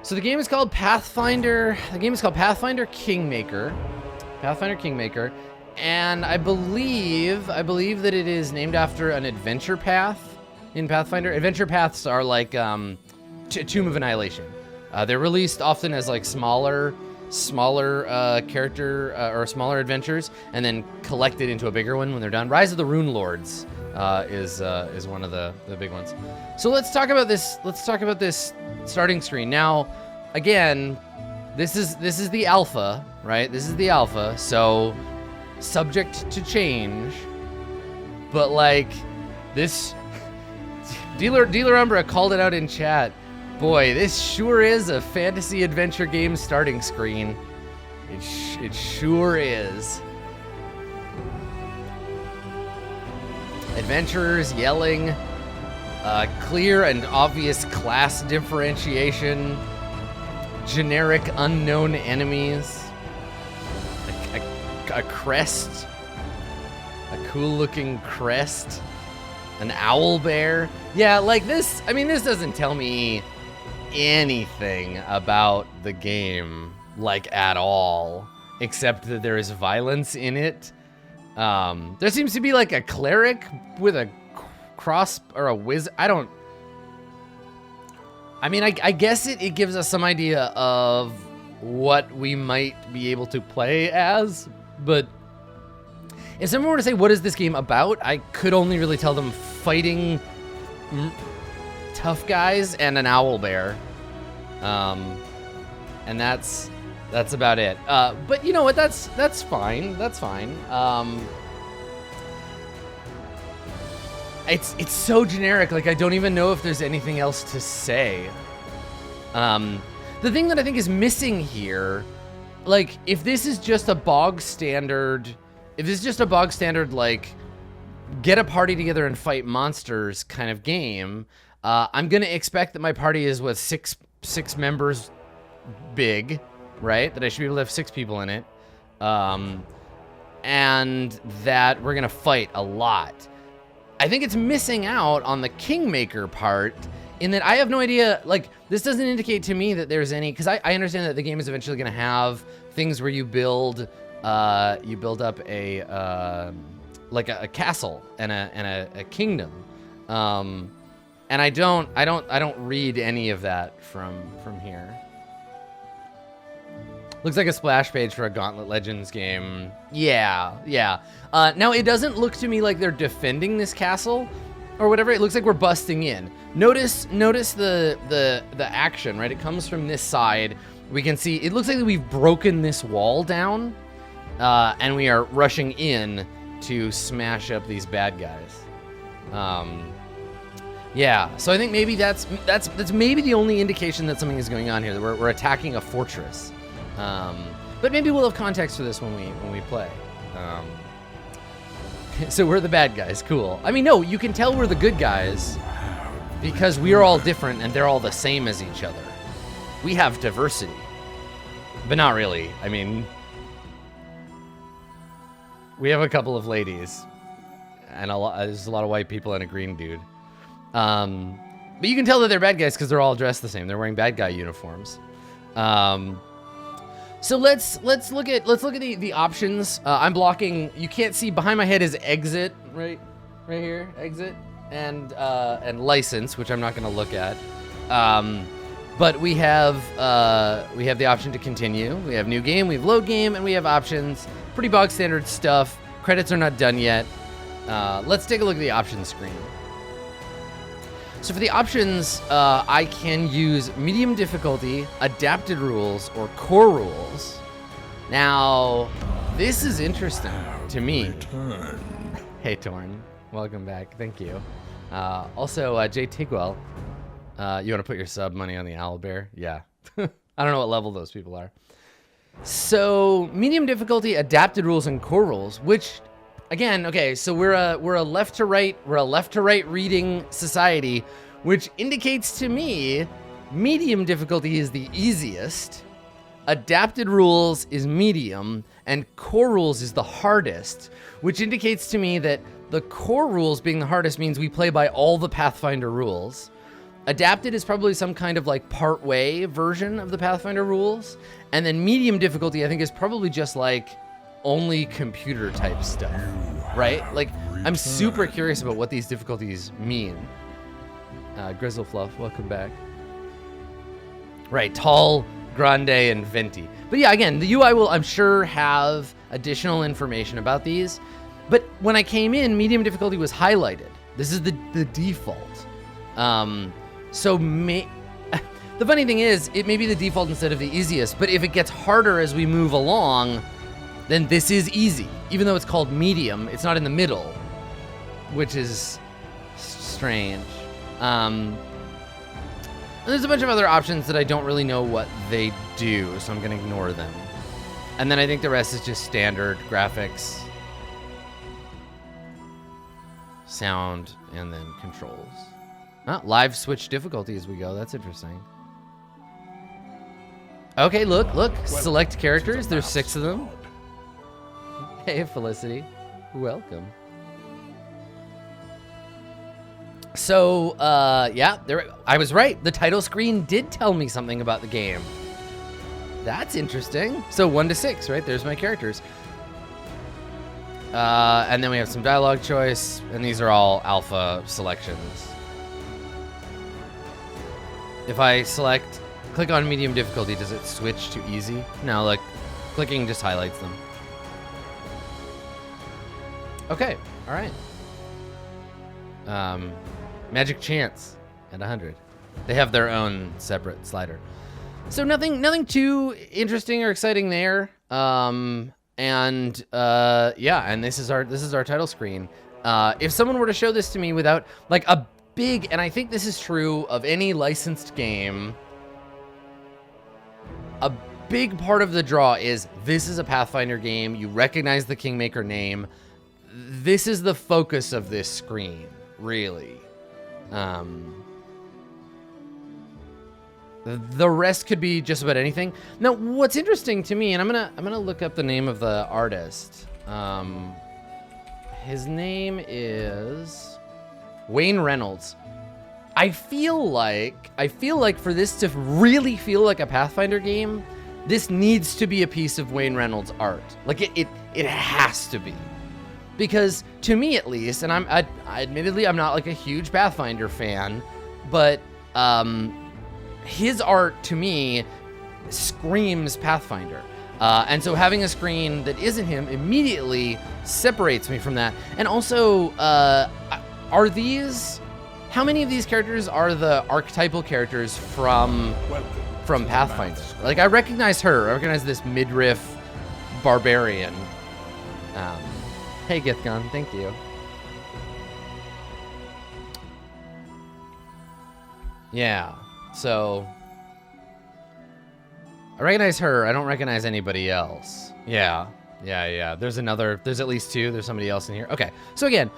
So the game is called Pathfinder. The game is called Pathfinder Kingmaker. Pathfinder Kingmaker. And I believe that it is named after an adventure path in Pathfinder. Adventure paths are like Tomb of Annihilation. They're released often as like smaller character or smaller adventures, and then collected into a bigger one when they're done. Rise of the Rune Lords is one of the big ones. So let's talk about this. Let's talk about this starting screen now. Again, this is the alpha, right? This is the alpha, so subject to change. But like this, Dealer Umbra called it out in chat. Boy, this sure is a fantasy adventure game starting screen. It sure is. Adventurers yelling, clear and obvious class differentiation, generic unknown enemies, a crest, a cool looking crest, an owl bear. Yeah, like this, I mean, this doesn't tell me anything about the game, like at all, except that there is violence in it. There seems to be like a cleric with a cross or a wizard. I guess it gives us some idea of what we might be able to play as, but if someone were to say, what is this game about? I could only really tell them fighting tough guys and an owl bear. And that's about it. But you know what? That's fine. That's fine. It's so generic. Like, I don't even know if there's anything else to say. The thing that I think is missing here, like, if this is just a bog standard, like, get a party together and fight monsters kind of game, I'm gonna expect that my party is with six members big, right? That I should be able to have 6 people in it, and that we're gonna fight a lot. I think it's missing out on the Kingmaker part, in that I have no idea, like, this doesn't indicate to me that there's any, because I understand that the game is eventually gonna have things where you build up a like a castle and a kingdom, and I don't read any of that from here. Looks like a splash page for a Gauntlet Legends game. Yeah. Now it doesn't look to me like they're defending this castle or whatever. It looks like we're busting in. Notice the action, right? It comes from this side. We can see it looks like we've broken this wall down, and we are rushing in to smash up these bad guys. Yeah, so I think maybe that's maybe the only indication that something is going on here, that we're attacking a fortress. But maybe we'll have context for this when we play. So we're the bad guys, cool. I mean, no, you can tell we're the good guys because we are all different and they're all the same as each other. We have diversity, but not really. I mean, we have a couple of ladies and there's a lot of white people and a green dude. But you can tell that they're bad guys because they're all dressed the same. They're wearing bad guy uniforms. So let's look at the options. I'm blocking. You can't see behind my head is exit right here, exit and license, which I'm not going to look at. But we have the option to continue. We have new game, we have load game, and we have options. Pretty bog standard stuff. Credits are not done yet. Let's take a look at the options screen. So for the options, I can use medium difficulty, adapted rules, or core rules. Now, this is interesting to me. Hey, Torn. Welcome back. Thank you. Also, Jay Tigwell, you want to put your sub money on the owlbear? Yeah. I don't know what level those people are. So, medium difficulty, adapted rules, and core rules, which... Again, okay, so we're a left to right reading society, which indicates to me medium difficulty is the easiest, adapted rules is medium, and core rules is the hardest, which indicates to me that the core rules being the hardest means we play by all the Pathfinder rules. Adapted is probably some kind of like part-way version of the Pathfinder rules. And then medium difficulty, I think, is probably just like only computer type stuff, right? Like, I'm super curious about what these difficulties mean. Grizzlefluff, welcome back. Right, tall, grande, and venti. But yeah, again, the UI will, I'm sure, have additional information about these. But when I came in, medium difficulty was highlighted. This is the default. So the funny thing is, it may be the default instead of the easiest, but if it gets harder as we move along, then this is easy. Even though it's called medium, it's not in the middle, which is strange. And there's a bunch of other options that I don't really know what they do, so I'm gonna ignore them. And then I think the rest is just standard graphics, sound, and then controls. Live switch difficulty as we go. That's interesting. Okay, look. Select characters. There's 6 of them. Hey, Felicity. Welcome. So, yeah, I was right. The title screen did tell me something about the game. That's interesting. So 1 to 6, right? There's my characters. And then we have some dialogue choice, and these are all alpha selections. If I click on medium difficulty, does it switch to easy? No, like, clicking just highlights them. Okay, all right. Magic Chance at 100. They have their own separate slider. So nothing too interesting or exciting there. Yeah, and this is our title screen. If someone were to show this to me without like a big, and I think this is true of any licensed game, a big part of the draw is this is a Pathfinder game. You recognize the Kingmaker name. This is the focus of this screen, really. The rest could be just about anything. Now, what's interesting to me, and I'm gonna look up the name of the artist. His name is Wayne Reynolds. I feel like for this to really feel like a Pathfinder game, this needs to be a piece of Wayne Reynolds' art. Like it has to be. Because to me at least, and I admittedly I'm not like a huge Pathfinder fan, but his art to me screams Pathfinder. And so having a screen that isn't him immediately separates me from that. And also, how many of these characters are the archetypal characters from Pathfinder? Like, I recognize her. I recognize this midriff barbarian. Hey, Githgon, thank you. Yeah, so I recognize her. I don't recognize anybody else. Yeah. There's at least 2. There's somebody else in here. Okay, so again,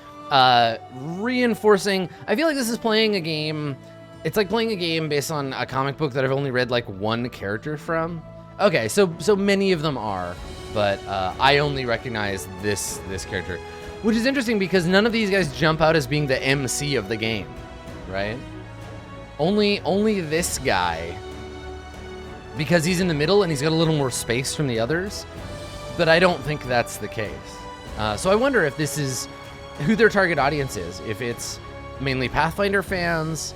reinforcing, I feel like this is playing a game. It's like playing a game based on a comic book that I've only read like 1 character from. Okay, so many of them are, but I only recognize this character, which is interesting because none of these guys jump out as being the MC of the game, right? Only this guy, because he's in the middle and he's got a little more space from the others, but I don't think that's the case. So I wonder if this is who their target audience is. If it's mainly Pathfinder fans,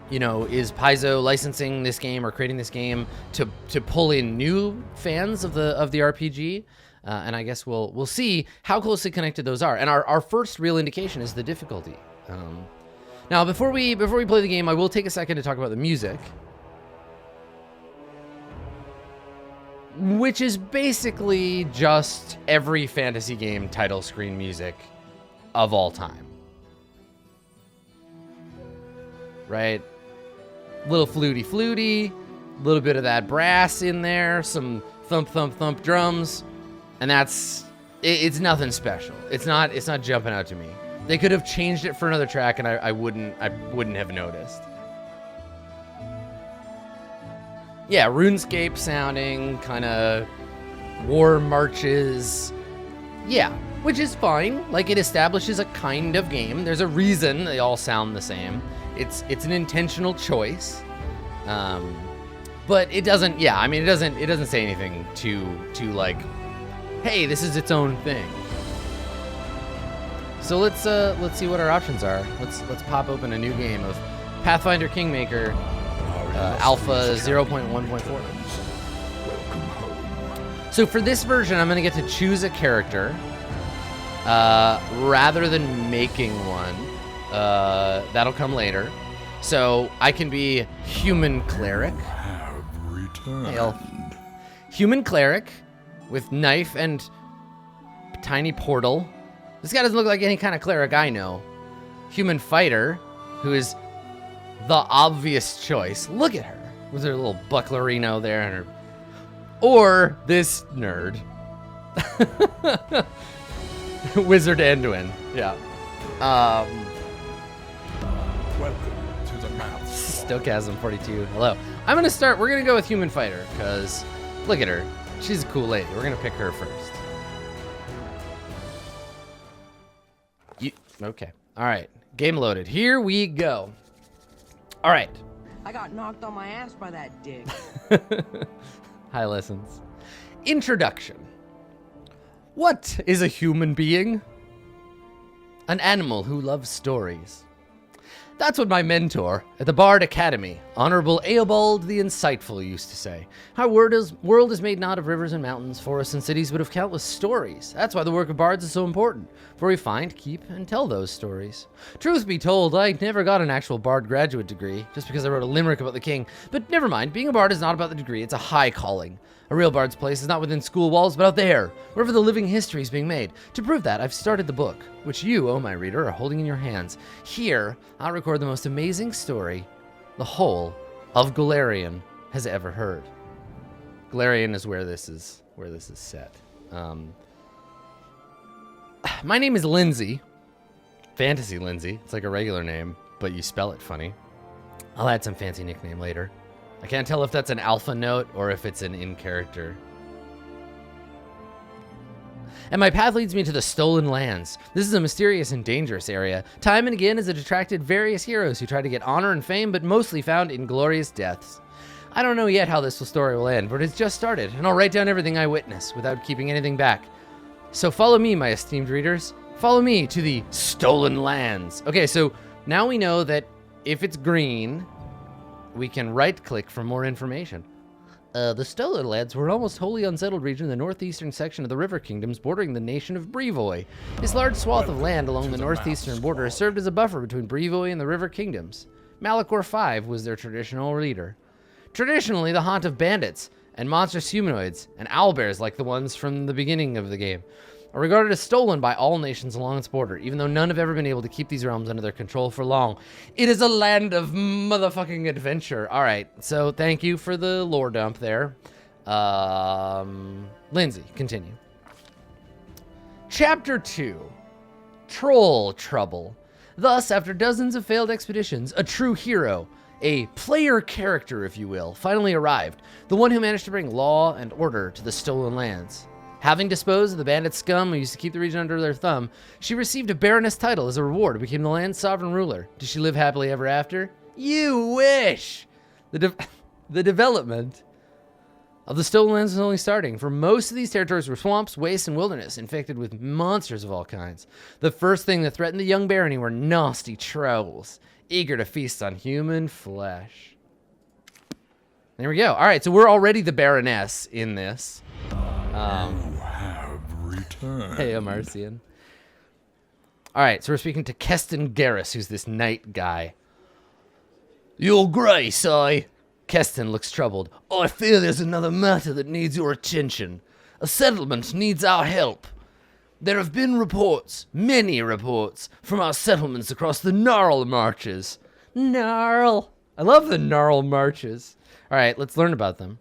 is Paizo licensing this game or creating this game to pull in new fans of the RPG? And I guess we'll see how closely connected those are. And our first real indication is the difficulty. Now, before we play the game, I will take a second to talk about the music, which is basically just every fantasy game title screen music of all time. Right? Little fluty, little bit of that brass in there, some thump drums, and it's nothing special. It's not jumping out to me. They could have changed it for another track and I wouldn't have noticed. Yeah, RuneScape sounding, kind of war marches. Yeah, which is fine. Like, it establishes a kind of game. There's a reason they all sound the same. It's an intentional choice. But it doesn't, yeah, I mean, it doesn't say anything to like, hey, this is its own thing. So let's see what our options are. Let's pop open a new game of Pathfinder Kingmaker, Alpha 0.1.4. So for this version, I'm gonna get to choose a character, rather than making one. That'll come later. So I can be human cleric. Hail. Human cleric with knife and tiny portal. This guy doesn't look like any kind of cleric I know. Human fighter, who is the obvious choice. Look at her with her little bucklerino there and her. Or this nerd. Wizard Anduin. Yeah. Welcome to the map. Stochasm 42. Hello. We're gonna go with human fighter, because look at her. She's a cool lady. We're gonna pick her first. Okay. All right. Game loaded. Here we go. All right. I got knocked on my ass by that dick. High lessons. Introduction. What is a human being? An animal who loves stories. That's what my mentor at the Bard Academy, Honorable Eobald the Insightful, used to say. Our world is made not of rivers and mountains, forests and cities, but of countless stories. That's why the work of bards is so important, for we find, keep, and tell those stories. Truth be told, I never got an actual bard graduate degree, just because I wrote a limerick about the king. But never mind, being a bard is not about the degree, it's a high calling. A real bard's place is not within school walls, but out there, wherever the living history is being made. To prove that, I've started the book, which you, oh my reader, are holding in your hands. Here, I'll record the most amazing story the whole of Golarion has ever heard. Golarion is where this is set. My name is Lindsay. Fantasy Lindsay. It's like a regular name, but you spell it funny. I'll add some fancy nickname later. I can't tell if that's an alpha note or if it's an in-character. And my path leads me to the Stolen Lands. This is a mysterious and dangerous area. Time and again has it attracted various heroes who try to get honor and fame, but mostly found inglorious deaths. I don't know yet how this story will end, but it's just started, and I'll write down everything I witness without keeping anything back. So follow me, my esteemed readers. Follow me to the Stolen Lands. Okay, so now we know that if it's green, we can right-click for more information. The Stolen Lands were an almost wholly unsettled region in the northeastern section of the River Kingdoms bordering the nation of Brevoy. This large swath of land along the northeastern border has served as a buffer between Brevoy and the River Kingdoms. Malachor V was their traditional leader. Traditionally the haunt of bandits and monstrous humanoids and owlbears like the ones from the beginning of the game are regarded as stolen by all nations along its border, even though none have ever been able to keep these realms under their control for long. It is a land of motherfucking adventure. All right, so thank you for the lore dump there. Lindsay, continue. Chapter 2, Troll Trouble. Thus, after dozens of failed expeditions, a true hero, a player character, if you will, finally arrived. The one who managed to bring law and order to the Stolen Lands. Having disposed of the bandit scum who used to keep the region under their thumb, she received a baroness title as a reward and became the land's sovereign ruler. Did she live happily ever after? You wish! The development of the Stolen Lands was only starting, for most of these territories were swamps, wastes, and wilderness, infected with monsters of all kinds. The first thing that threatened the young barony were nasty trolls, eager to feast on human flesh. There we go. All right, so we're already the baroness in this. You have returned. Hey, Marcian. All right, so we're speaking to Keston Garrus, who's this knight guy. Your Grace, Keston looks troubled. I fear there's another matter that needs your attention. A settlement needs our help. There have been reports, many reports, from our settlements across the Gnarl Marches. Gnarl. I love the Gnarl Marches. All right, let's learn about them.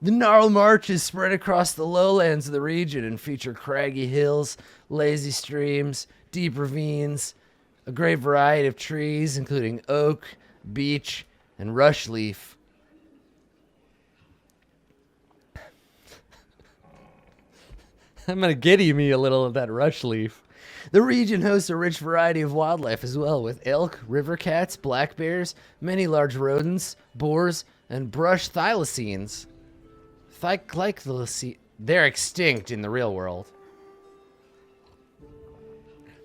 The Gnarl Marches spread across the lowlands of the region and feature craggy hills, lazy streams, deep ravines, a great variety of trees, including oak, beech, and rush leaf. I'm gonna giddy me a little of that rush leaf. The region hosts a rich variety of wildlife as well, with elk, river cats, black bears, many large rodents, boars, and brush thylacines. They're extinct in the real world.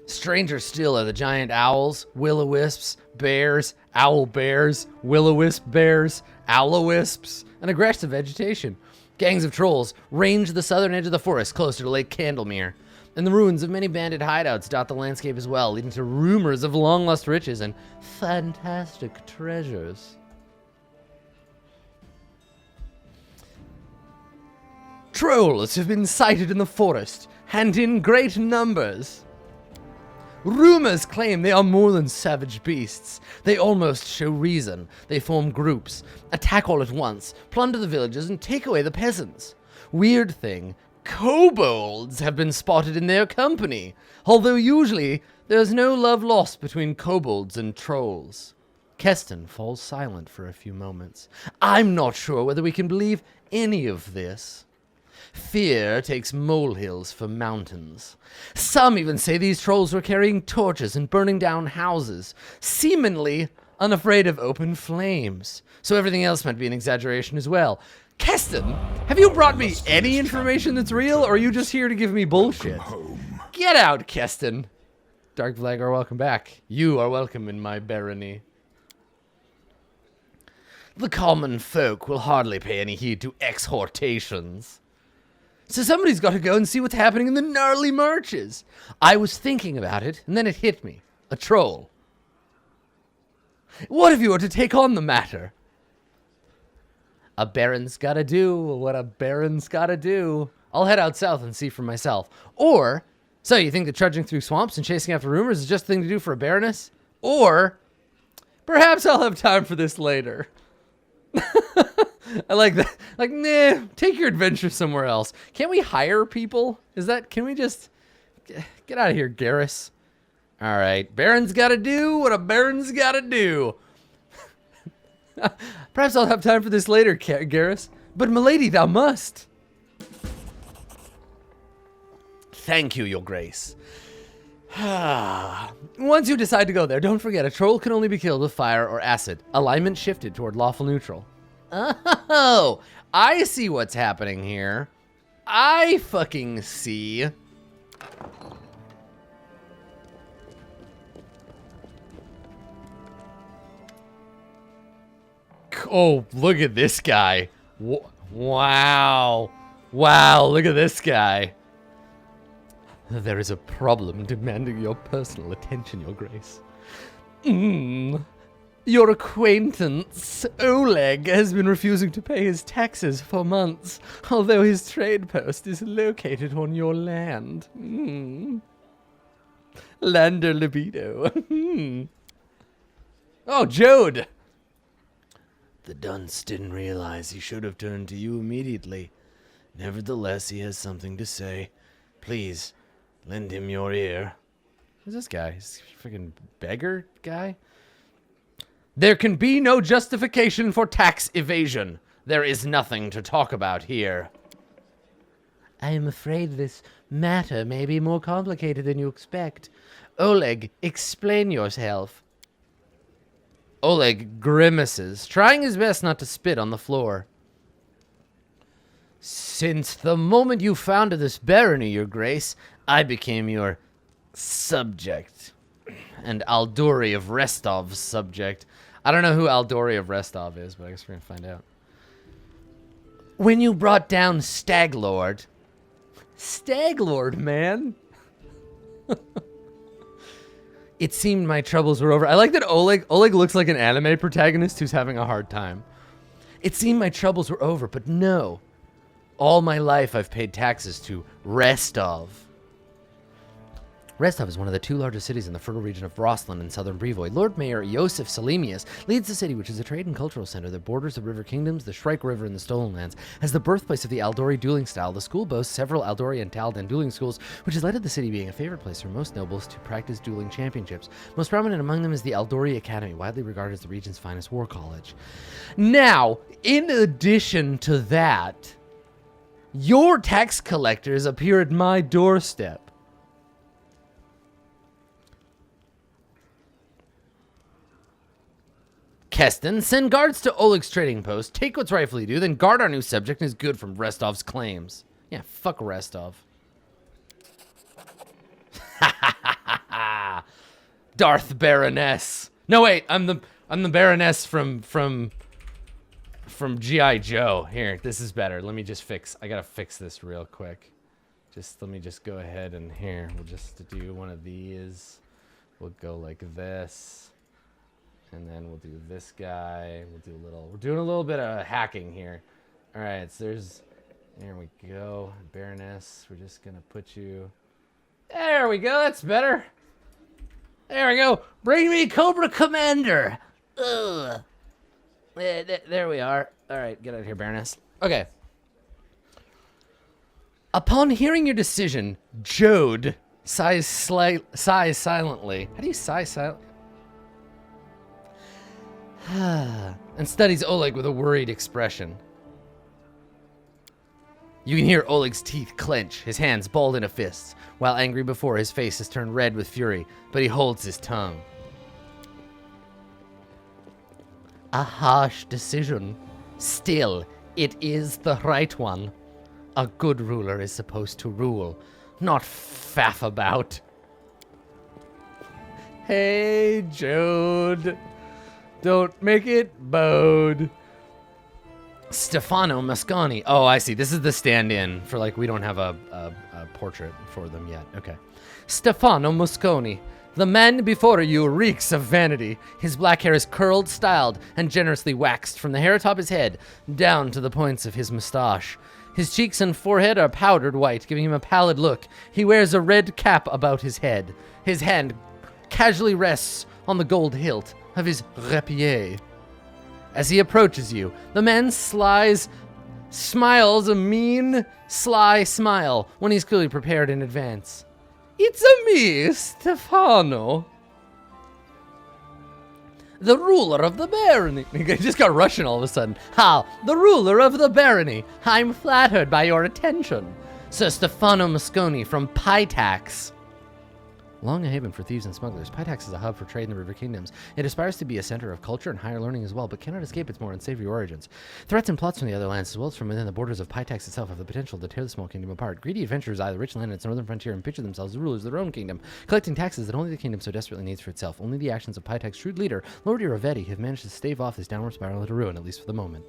Stranger still are the giant owls, will-o-wisps, bears, owl bears, will-o-wisp bears, owl-o-wisps, and aggressive vegetation. Gangs of trolls range the southern edge of the forest closer to Lake Candlemere, and the ruins of many bandit hideouts dot the landscape as well, leading to rumors of long-lost riches and fantastic treasures. Trolls have been sighted in the forest, and in great numbers. Rumors claim they are more than savage beasts. They almost show reason. They form groups, attack all at once, plunder the villages, and take away the peasants. Weird thing, kobolds have been spotted in their company, although usually there's no love lost between kobolds and trolls. Keston falls silent for a few moments. I'm not sure whether we can believe any of this. Fear takes molehills for mountains. Some even say these trolls were carrying torches and burning down houses, seemingly unafraid of open flames. So everything else might be an exaggeration as well. Keston, have you brought me any information that's real, or are you just here to give me bullshit? Get out, Keston. Dark Vlagar, welcome back. You are welcome in my barony. The common folk will hardly pay any heed to exhortations. So somebody's got to go and see what's happening in the gnarly marches. I was thinking about it, and then it hit me. A troll. What if you were to take on the matter? A baron's gotta do what a baron's gotta do. I'll head out south and see for myself. Or, so you think that trudging through swamps and chasing after rumors is just the thing to do for a baroness? Or, perhaps I'll have time for this later. I like that. Like, nah, take your adventure somewhere else. Can't we hire people? Can we just get out of here, Garrus? All right, Baron's got to do what a Baron's got to do. Perhaps I'll have time for this later, Garrus. But milady, thou must. Thank you, your grace. Once you decide to go there, don't forget a troll can only be killed with fire or acid. Alignment shifted toward lawful neutral. Oh, I see what's happening here. I fucking see. Oh, look at this guy. Wow. Wow, look at this guy. There is a problem demanding your personal attention, your grace. Your acquaintance, Oleg, has been refusing to pay his taxes for months, although his trade post is located on your land. Lander libido. Oh, Jode! The dunce didn't realize he should have turned to you immediately. Nevertheless, he has something to say. Please, lend him your ear. Who's this guy? He's a freaking beggar guy? There can be no justification for tax evasion. There is nothing to talk about here. I am afraid this matter may be more complicated than you expect. Oleg, explain yourself. Oleg grimaces, trying his best not to spit on the floor. Since the moment you founded this barony, your grace, I became your subject. And Aldori of Restov's subject. I don't know who Aldori of Restov is, but I guess we're going to find out. When you brought down Staglord. Staglord, man. It seemed my troubles were over. I like that Oleg looks like an anime protagonist who's having a hard time. It seemed my troubles were over, but no. All my life I've paid taxes to Restov. Restov is one of the two largest cities in the fertile region of Broslan in southern Brevoy. Lord Mayor Yosef Salimius leads the city, which is a trade and cultural center that borders the River Kingdoms, the Shrike River, and the Stolen Lands. As the birthplace of the Aldori dueling style, the school boasts several Aldori and Taldan dueling schools, which has led to the city being a favorite place for most nobles to practice dueling championships. Most prominent among them is the Aldori Academy, widely regarded as the region's finest war college. Now, in addition to that, your tax collectors appear at my doorstep. Keston, send guards to Oleg's trading post, take what's rightfully due, then guard our new subject and is good from Restov's claims. Yeah, fuck Restov. Darth Baroness. No, wait, I'm the Baroness from G.I. Joe. Here, this is better. Let me just I gotta fix this real quick. Let me just go ahead and here, we'll just do one of these. We'll go like this. And then we'll do this guy. We're doing a little bit of hacking here. All right, so there we go. Baroness, we're just gonna put you, there we go, that's better. There we go. Bring me Cobra Commander. Ugh. There we are. All right, get out of here, Baroness. Okay. Upon hearing your decision, Jode sighs silently. How do you sigh silently? And studies Oleg with a worried expression. You can hear Oleg's teeth clench, his hands balled into fists. While angry before, his face has turned red with fury, but he holds his tongue. A harsh decision. Still, it is the right one. A good ruler is supposed to rule, not faff about. Hey, Jode. Don't make it bode. Stefano Mosconi. Oh, I see. This is the stand-in for, like, we don't have a portrait for them yet. Okay. Stefano Mosconi. The man before you reeks of vanity. His black hair is curled, styled, and generously waxed from the hair atop his head down to the points of his mustache. His cheeks and forehead are powdered white, giving him a pallid look. He wears a red cap about his head. His hand casually rests on the gold hilt of his rapier. As he approaches you, the man smiles a mean, sly smile when he's clearly prepared in advance. It's a me, Stefano. The ruler of the barony. He just got Russian all of a sudden. Ha! The ruler of the barony. I'm flattered by your attention. Sir Stefano Mosconi from Pytax. Long a haven for thieves and smugglers, Pytax is a hub for trade in the River Kingdoms. It aspires to be a center of culture and higher learning as well, but cannot escape its more unsavory origins. Threats and plots from the other lands, as well as from within the borders of Pytax itself, have the potential to tear the small kingdom apart. Greedy adventurers eye the rich land in its northern frontier and picture themselves as rulers of their own kingdom, collecting taxes that only the kingdom so desperately needs for itself. Only the actions of Pytax's shrewd leader, Lord Iravetti, have managed to stave off this downward spiral into ruin, at least for the moment.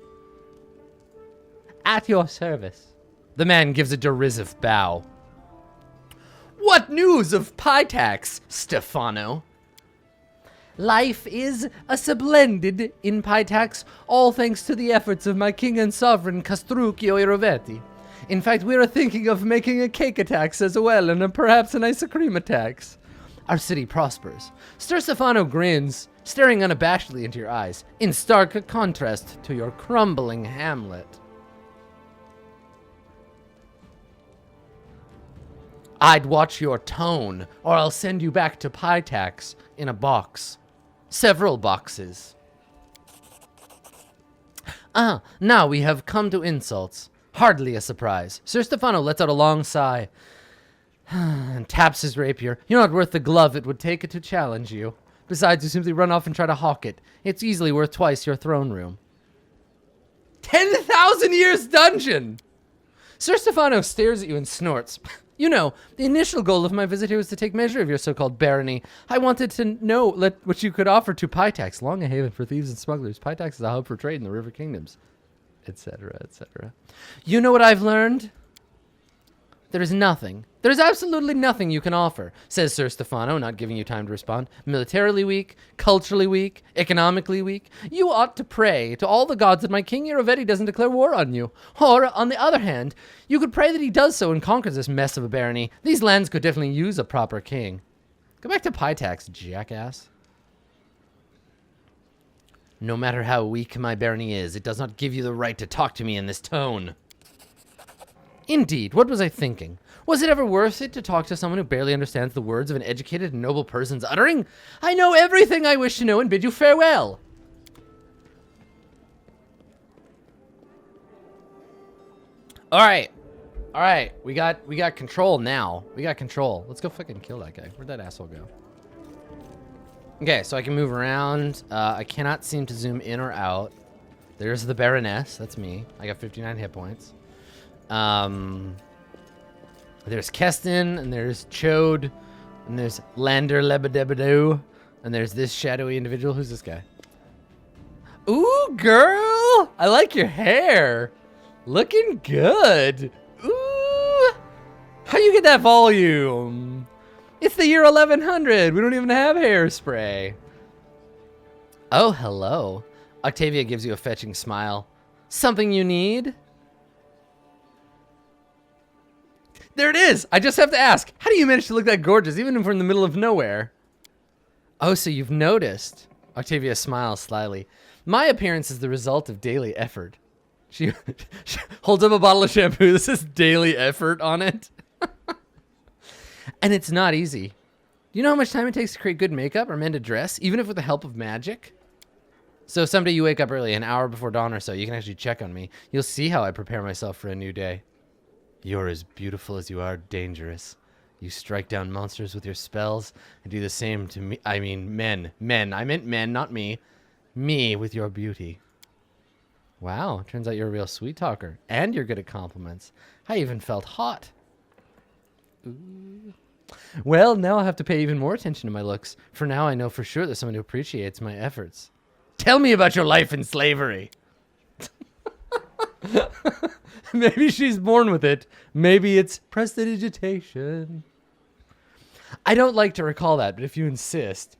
At your service. The man gives a derisive bow. What news of Pytax, Stefano? Life is splendid in Pytax, all thanks to the efforts of my king and sovereign Castruccio Iravetti. In fact, we are thinking of making a cake tax as well, and perhaps an ice cream tax. Our city prospers. Sir Stefano grins, staring unabashedly into your eyes, in stark contrast to your crumbling hamlet. I'd watch your tone, or I'll send you back to Pytax in a box. Several boxes. Now we have come to insults. Hardly a surprise. Sir Stefano lets out a long sigh and taps his rapier. You're not worth the glove it would take to challenge you. Besides, you simply run off and try to hawk it. It's easily worth twice your throne room. 10,000 years dungeon! Sir Stefano stares at you and snorts. You know, the initial goal of my visit here was to take measure of your so-called barony. I wanted to know what you could offer to Pytax, long a haven for thieves and smugglers. Pytax is a hub for trade in the River Kingdoms, etc., etc. You know what I've learned? There is nothing. There is absolutely nothing you can offer, says Sir Stefano, not giving you time to respond. Militarily weak, culturally weak, economically weak. You ought to pray to all the gods that my king Iravetti doesn't declare war on you. Or, on the other hand, you could pray that he does so and conquers this mess of a barony. These lands could definitely use a proper king. Go back to Pytax, jackass. No matter how weak my barony is, it does not give you the right to talk to me in this tone. Indeed, what was I thinking? Was it ever worth it to talk to someone who barely understands the words of an educated and noble person's uttering? I know everything I wish to know and bid you farewell. All right. We got control now. We got control. Let's go fucking kill that guy. Where'd that asshole go? Okay, so I can move around. I cannot seem to zoom in or out. There's the Baroness. That's me. I got 59 hit points. There's Keston, and there's Chode, and there's Lander Lebedebedoo, and there's this shadowy individual. Who's this guy? Ooh, girl! I like your hair. Looking good. Ooh! How you get that volume? It's the year 1100. We don't even have hairspray. Oh, hello. Octavia gives you a fetching smile. Something you need? There it is. I just have to ask. How do you manage to look that gorgeous, even if we're in the middle of nowhere? Oh, so you've noticed. Octavia smiles slyly. My appearance is the result of daily effort. She holds up a bottle of shampoo that says daily effort on it. And it's not easy. Do you know how much time it takes to create good makeup or mend a dress, even if with the help of magic? So someday you wake up early, an hour before dawn or so, you can actually check on me. You'll see how I prepare myself for a new day. You're as beautiful as you are dangerous. You strike down monsters with your spells and do the same to me. I mean, men. Men. I meant men, not me. Me with your beauty. Wow, turns out you're a real sweet talker. And you're good at compliments. I even felt hot. Ooh. Well, now I'll have to pay even more attention to my looks. For now, I know for sure there's someone who appreciates my efforts. Tell me about your life in slavery. Maybe she's born with it. Maybe it's prestidigitation. I don't like to recall that, but if you insist.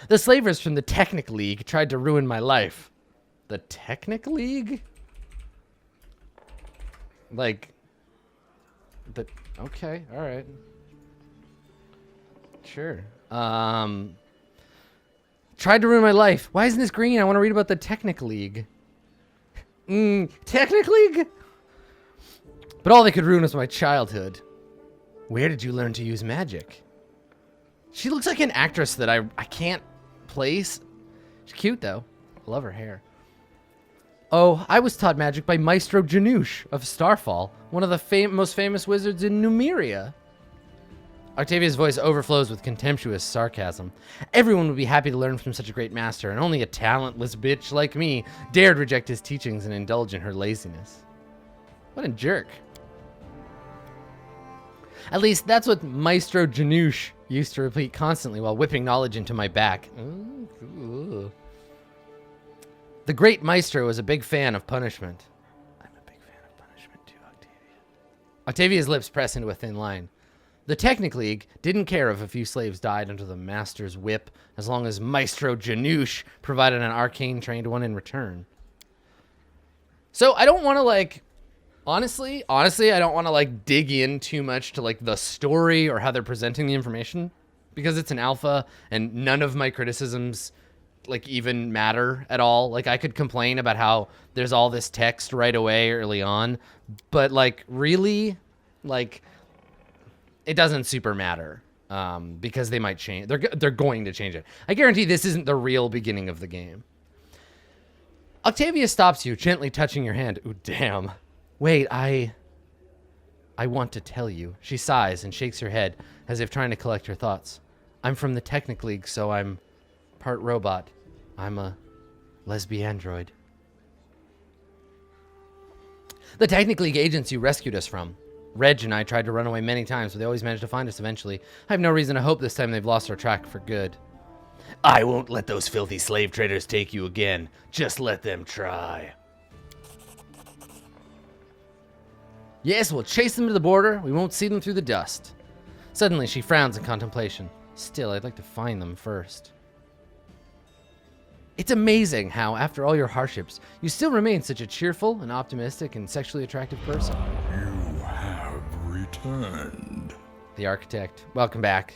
The slavers from the Technic League tried to ruin my life. The Technic League? Like, okay, all right. Sure. Tried to ruin my life. Why isn't this green? I want to read about the Technic League. Technic League? But all they could ruin was my childhood. Where did you learn to use magic? She looks like an actress that I can't place. She's cute, though. I love her hair. Oh, I was taught magic by Maestro Janouche of Starfall, one of the most famous wizards in Numeria. Octavia's voice overflows with contemptuous sarcasm. Everyone would be happy to learn from such a great master, and only a talentless bitch like me dared reject his teachings and indulge in her laziness. What a jerk. At least that's what Maestro Janouche used to repeat constantly while whipping knowledge into my back. Ooh. The great Maestro was a big fan of punishment. I'm a big fan of punishment too, Octavia. Octavia's lips press into a thin line. The Technic League didn't care if a few slaves died under the master's whip, as long as Maestro Janouche provided an arcane-trained one in return. So I don't want to, like, honestly, I don't want to, like, dig in too much to, like, the story or how they're presenting the information, because it's an alpha, and none of my criticisms, like, even matter at all. Like, I could complain about how there's all this text right away early on, but, like, really, like, it doesn't super matter, because they might change. They're going to change it. I guarantee this isn't the real beginning of the game. Octavia stops you, gently touching your hand. Ooh, damn. Wait, I want to tell you. She sighs and shakes her head, as if trying to collect her thoughts. I'm from the Technic League, so I'm part robot. I'm a lesbian android. The Technic League agents you rescued us from. Reg and I tried to run away many times, but they always managed to find us eventually. I have no reason to hope this time they've lost our track for good. I won't let those filthy slave traders take you again. Just let them try. Yes, we'll chase them to the border. We won't see them through the dust. Suddenly, she frowns in contemplation. Still, I'd like to find them first. It's amazing how, after all your hardships, you still remain such a cheerful and optimistic and sexually attractive person. You have returned. The architect. Welcome back.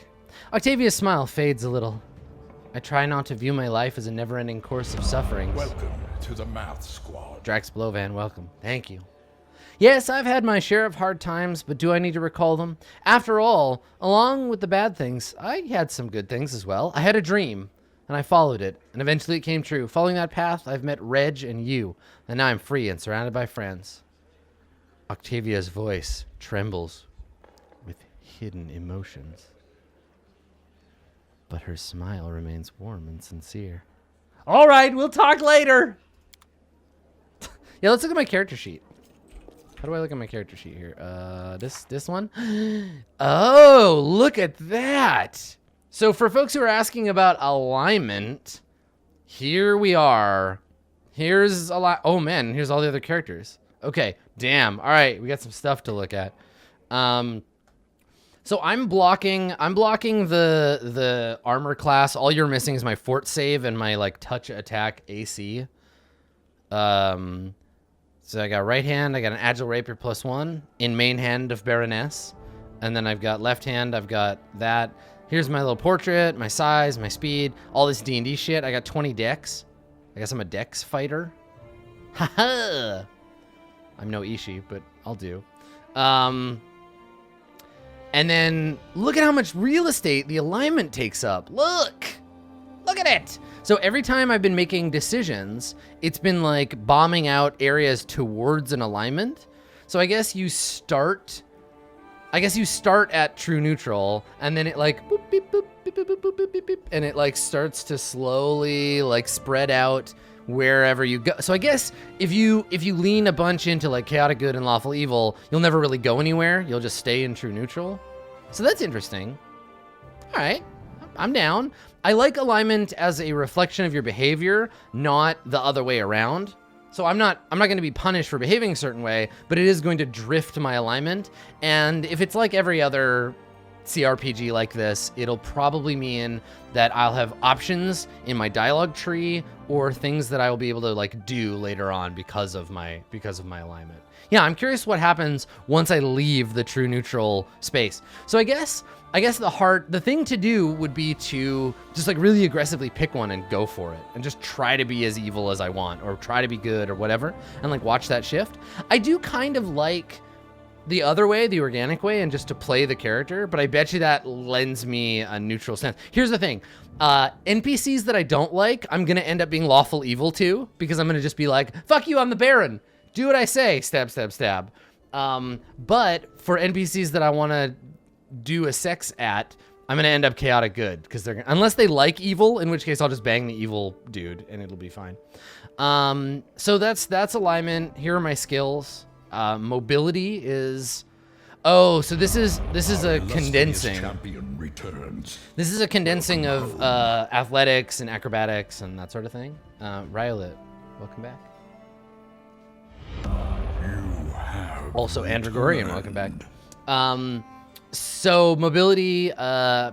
Octavia's smile fades a little. I try not to view my life as a never-ending course of sufferings. Welcome to the Math Squad. Drax Blovan, welcome. Thank you. Yes, I've had my share of hard times, but do I need to recall them? After all, along with the bad things, I had some good things as well. I had a dream, and I followed it, and eventually it came true. Following that path, I've met Reg and you, and now I'm free and surrounded by friends. Octavia's voice trembles with hidden emotions. but her smile remains warm and sincere. All right, we'll talk later. Yeah, let's look at my character sheet. How do I look at my character sheet here? This one? Oh, look at that. So for folks who are asking about alignment, here we are. Here's a lot. Oh man, here's all the other characters. Okay, damn. All right, we got some stuff to look at. So I'm blocking the armor class. All you're missing is my fort save and my like touch attack AC. So I got right hand, I got an agile rapier +1 in main hand of Baroness. And then I've got left hand, I've got that. Here's my little portrait, my size, my speed, all this D&D shit. I got 20 dex. I guess I'm a dex fighter. Haha. I'm no Ishii, but I'll do. And then look at how much real estate the alignment takes up. Look at it. So every time I've been making decisions, it's been like bombing out areas towards an alignment. So I guess you start at true neutral, and then it like boop, beep, boop, beep, boop, boop, beep, beep, beep, and it like starts to slowly like spread out wherever you go. So I guess if you lean a bunch into like chaotic good and lawful evil, you'll never really go anywhere. You'll just stay in true neutral. So that's interesting. All right, I'm down. I like alignment as a reflection of your behavior, not the other way around. So I'm not going to be punished for behaving a certain way, but it is going to drift my alignment. And if it's like every other CRPG like this, it'll probably mean that I'll have options in my dialogue tree or things that I will be able to like do later on because of my alignment. Yeah, I'm curious what happens once I leave the true neutral space. So I guess the thing to do would be to just like really aggressively pick one and go for it and just try to be as evil as I want or try to be good or whatever and like watch that shift. I do kind of like the other way, the organic way, and just to play the character, but I bet you that lends me a neutral stance. Here's the thing. NPCs that I don't like, I'm going to end up being lawful evil to, because I'm going to just be like, fuck you, I'm the Baron. Do what I say. Stab, stab, stab. But for NPCs that I want to do a sex at, I'm going to end up chaotic good, because they're unless they like evil, in which case I'll just bang the evil dude and it'll be fine. So that's alignment. Here are my skills. Mobility is, so this is a condensing. Champion returns. This is a condensing of athletics and acrobatics and that sort of thing. Riolet, welcome back. You have Also Andragorian, welcome back. So mobility,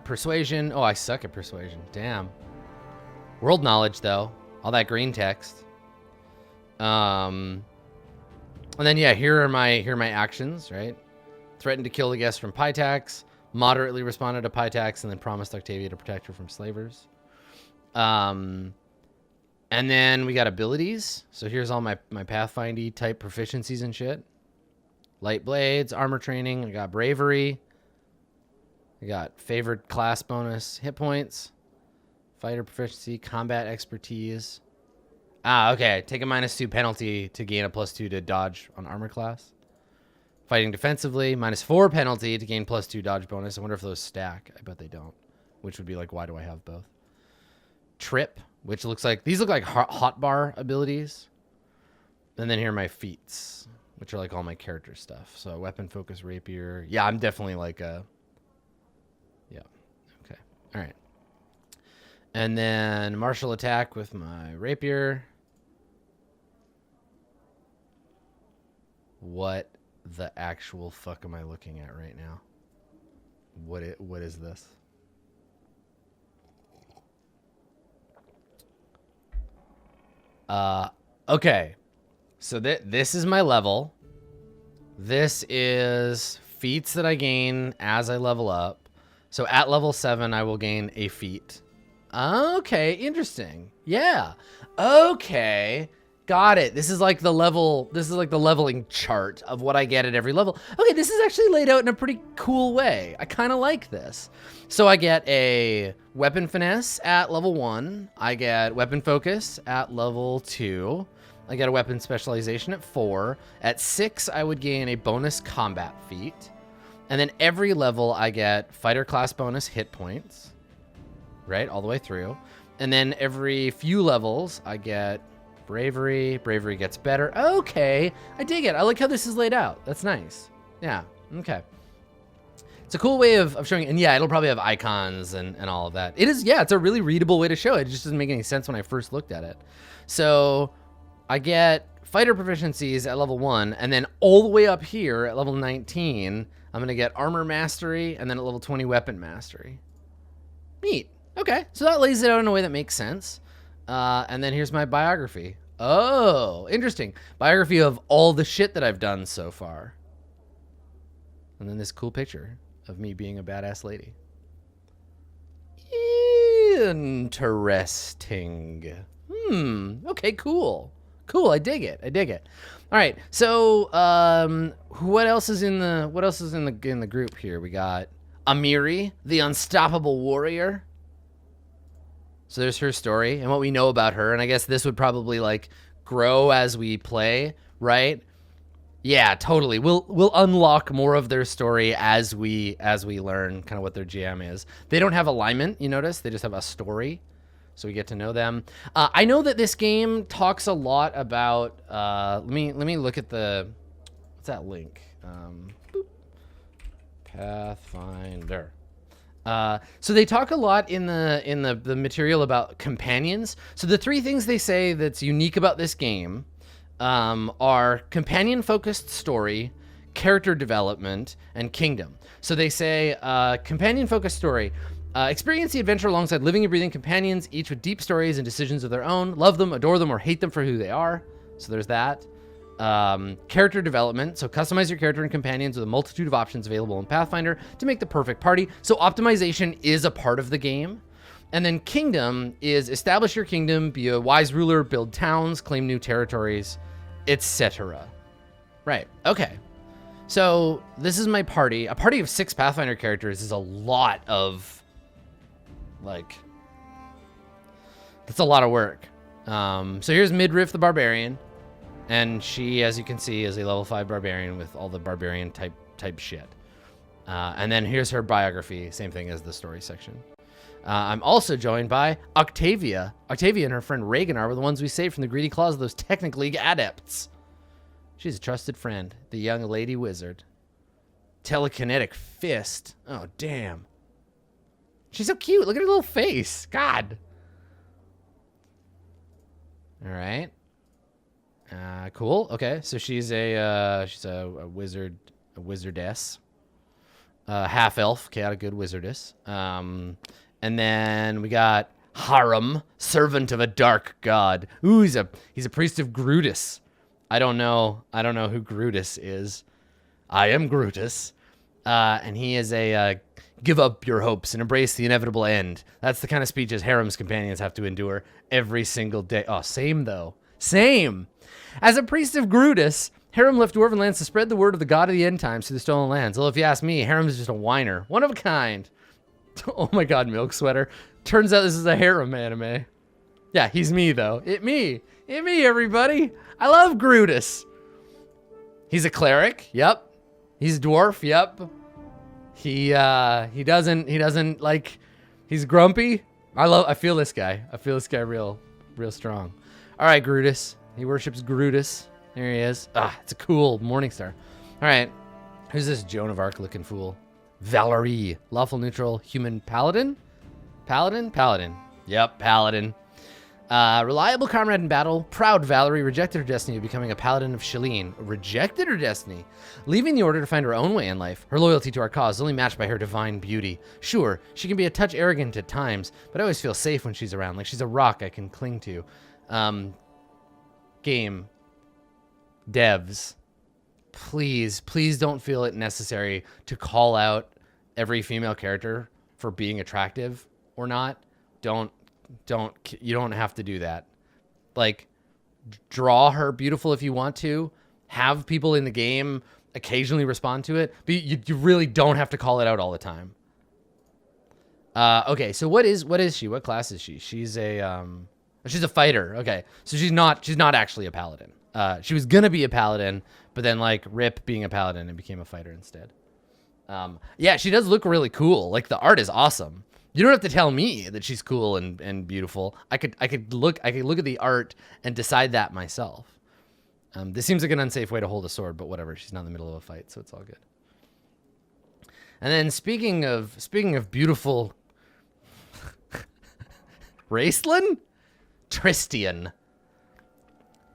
persuasion. Oh, I suck at persuasion. Damn. World knowledge though, all that green text. And then yeah, here are my actions, right? Threatened to kill the guest from Pytax, moderately responded to Pytax, and then promised Octavia to protect her from slavers. And then we got abilities. So here's all my Pathfinder type proficiencies and shit. Light blades, armor training. I got bravery. I got favored class bonus, hit points, fighter proficiency, combat expertise. Okay. Take a -2 penalty to gain a +2 to dodge on armor class. Fighting defensively, -4 penalty to gain +2 dodge bonus. I wonder if those stack. I bet they don't. Which would be like, why do I have both? Trip, which looks like, these look like hotbar abilities. And then here are my feats, which are like all my character stuff. So weapon focus, rapier. Yeah, I'm definitely like a, yeah. Okay. All right. And then martial attack with my rapier. What the actual fuck am I looking at right now? What is this? Okay. So this is my level. This is feats that I gain as I level up. So at level 7, I will gain a feat. Okay, interesting. Yeah. Okay. Got it. This is like the leveling chart of what I get at every level. Okay, this is actually laid out in a pretty cool way. I kind of like this. So I get a weapon finesse at level 1. I get weapon focus at level 2. I get a weapon specialization at 4. At 6, I would gain a bonus combat feat. And then every level I get fighter class bonus hit points. right? All the way through. And then every few levels, I get bravery. Bravery gets better. Okay, I dig it. I like how this is laid out. That's nice. Yeah, okay. It's a cool way of showing it. And yeah, it'll probably have icons and all of that. It is, yeah, it's a really readable way to show it. It just doesn't make any sense when I first looked at it. So I get fighter proficiencies at level 1, and then all the way up here at level 19, I'm gonna get armor mastery, and then at level 20, weapon mastery. Neat. Okay, so that lays it out in a way that makes sense. And then here's my biography. Oh, interesting. Biography of all the shit that I've done so far. And then this cool picture of me being a badass lady. Interesting. Okay, cool. Cool, I dig it. All right, so what else is in the group here? We got Amiri, the unstoppable warrior. So there's her story and what we know about her, and I guess this would probably like grow as we play, right? Yeah, totally. We'll unlock more of their story as we learn kind of what their GM is. They don't have alignment, you notice? They just have a story. So we get to know them. I know that this game talks a lot about let me look at what's that link? Pathfinder. So they talk a lot in the material about companions. So the 3 things they say that's unique about this game are companion-focused story, character development, and kingdom. So they say companion-focused story. Experience the adventure alongside living and breathing companions, each with deep stories and decisions of their own. Love them, adore them, or hate them for who they are. So there's that. Character development. So customize your character and companions with a multitude of options available in Pathfinder to make the perfect party. So optimization is a part of the game. And then kingdom is establish your kingdom, be a wise ruler, build towns, claim new territories, etc. Right. Okay. So this is my party. A party of 6 Pathfinder characters is a lot of, like, that's a lot of work. So here's Midriff the Barbarian. And she, as you can see, is a level 5 Barbarian with all the Barbarian type shit. And then here's her biography. Same thing as the story section. I'm also joined by Octavia. Octavia and her friend Rhaegar were the ones we saved from the greedy claws of those Technic League adepts. She's a trusted friend, the young lady wizard. Telekinetic fist. Oh, damn. She's so cute. Look at her little face. God. All right. Cool. Okay, so she's a wizard, a wizardess. Half elf, chaotic good wizardess. And then we got Harum, servant of a dark god. Ooh, he's a priest of Grutus. I don't know who Grutus is. I am Grutus. And he is a give up your hopes and embrace the inevitable end. That's the kind of speeches Harem's companions have to endure every single day. Oh, same though. Same. As a priest of Grutus, Harem left Dwarven lands to spread the word of the god of the end times through the stolen lands. Although if you ask me, Harem is just a whiner. One of a kind. Oh my god, Milk Sweater. Turns out this is a Harem anime. Yeah, he's me though. Me, everybody. I love Grutus. He's a cleric. Yep. He's a dwarf. Yep. He doesn't like, he's grumpy. I feel this guy. I feel this guy real strong. All right, Grutus. He worships Grutus. There he is. It's a cool Morningstar. All right. Who's this Joan of Arc looking fool? Valerie. Lawful neutral human paladin? Paladin. Yep, paladin. Reliable comrade in battle. Proud Valerie rejected her destiny of becoming a paladin of Shalene. Rejected her destiny, leaving the order to find her own way in life. Her loyalty to our cause is only matched by her divine beauty. Sure, she can be a touch arrogant at times, but I always feel safe when she's around, like she's a rock I can cling to. Game devs, please don't feel it necessary to call out every female character for being attractive or not. You don't have to do that. Like, draw her beautiful if you want to. Have people in the game occasionally respond to it, but you really don't have to call it out all the time. Okay, so what is she? What class is she? She's a fighter. Okay, so she's not actually a paladin. She was gonna be a paladin, but then like rip being a paladin and became a fighter instead. Yeah, she does look really cool. Like the art is awesome. You don't have to tell me that she's cool and beautiful. I could look at the art and decide that myself. This seems like an unsafe way to hold a sword, but whatever. She's not in the middle of a fight, so it's all good. And then speaking of beautiful Raceland? Tristian.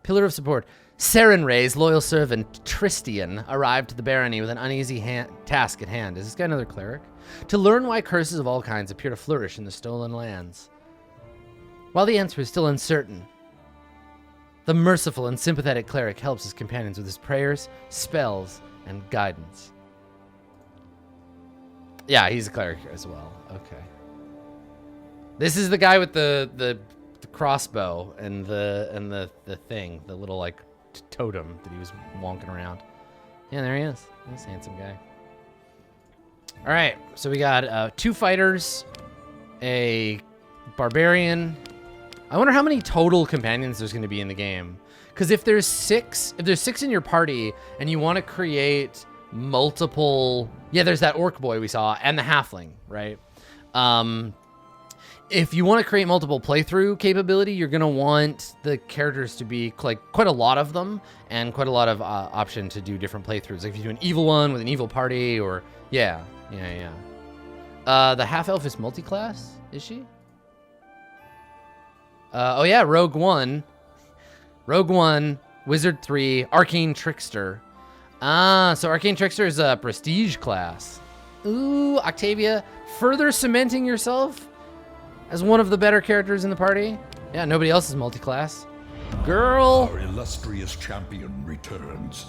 Pillar of support. Serenray's loyal servant, Tristian, arrived to the barony with an uneasy task at hand. Is this guy another cleric? To learn why curses of all kinds appear to flourish in the stolen lands. While the answer is still uncertain, the merciful and sympathetic cleric helps his companions with his prayers, spells, and guidance. Yeah, he's a cleric as well. Okay. This is the guy with the crossbow and the thing, the little like totem that he was wonking around. Yeah, there he is. He's a handsome guy. All right, so we got 2 fighters, a barbarian. I wonder how many total companions there's going to be in the game. Because if there's 6 in your party and you want to create multiple, yeah, there's that orc boy we saw and the halfling, right? If you want to create multiple playthrough capability, you're going to want the characters to be like quite a lot of them and quite a lot of option to do different playthroughs. Like if you do an evil one with an evil party or yeah. The half-elf is multi-class, is she? Oh yeah, Rogue 1, Wizard 3, Arcane Trickster. So Arcane Trickster is a prestige class. Ooh, Octavia, further cementing yourself as one of the better characters in the party. Yeah, nobody else is multi-class. Girl. Our illustrious champion returns.